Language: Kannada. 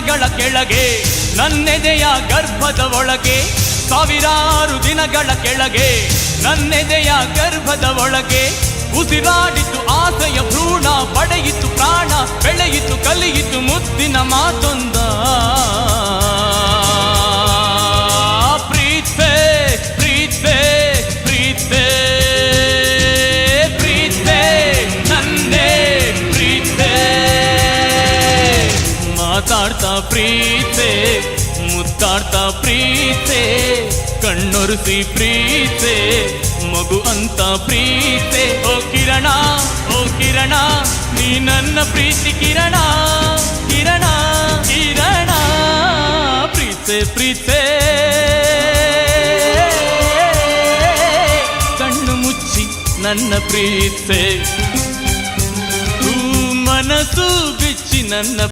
ದಿನಗಳ ಕೆಳಗೆ ನನ್ನೆದೆಯ ಗರ್ಭದ ಒಳಗೆ, ಸಾವಿರಾರು ದಿನಗಳ ಕೆಳಗೆ ನನ್ನೆದೆಯ ಗರ್ಭದ ಒಳಗೆ ಉಸಿರಾಡಿತು ಆಸೆಯ ಭ್ರೂಣ, ಪಡೆಯಿತು ಪ್ರಾಣ, ಬೆಳೆಯಿತು ಕಲಿಯಿತು ಮುದ್ದಿನ ಮಾತೊಂದ. ಪ್ರೀತೆ ಪ್ರೀತೆ ಪ್ರೀತೆ ಪ್ರೀತೆ ನನ್ನೇ ಪ್ರೀತೆ, ಮಾತಾಡ್ತಾ ಪ್ರೀತೆ, ಮುತ್ತಾಡ್ತಾ ಪ್ರೀತೆ, ಕಣ್ಣೊರೆಸಿ ಪ್ರೀತೆ, ಮಗು ಅಂತ ಪ್ರೀತೆ. ಓ ಕಿರಣ, ಓ ಕಿರಣ, ನೀ ನನ್ನ ಪ್ರೀತಿ ಕಿರಣ, ಕಿರಣ ಕಿರಣ. ಪ್ರೀತೆ ಪ್ರೀತೆ, ಕಣ್ಣು ಮುಚ್ಚಿ ನನ್ನ ಪ್ರೀತೆ, ಮನಸ್ಸು ಬಿಚ್ಚಿ ನನ್ನ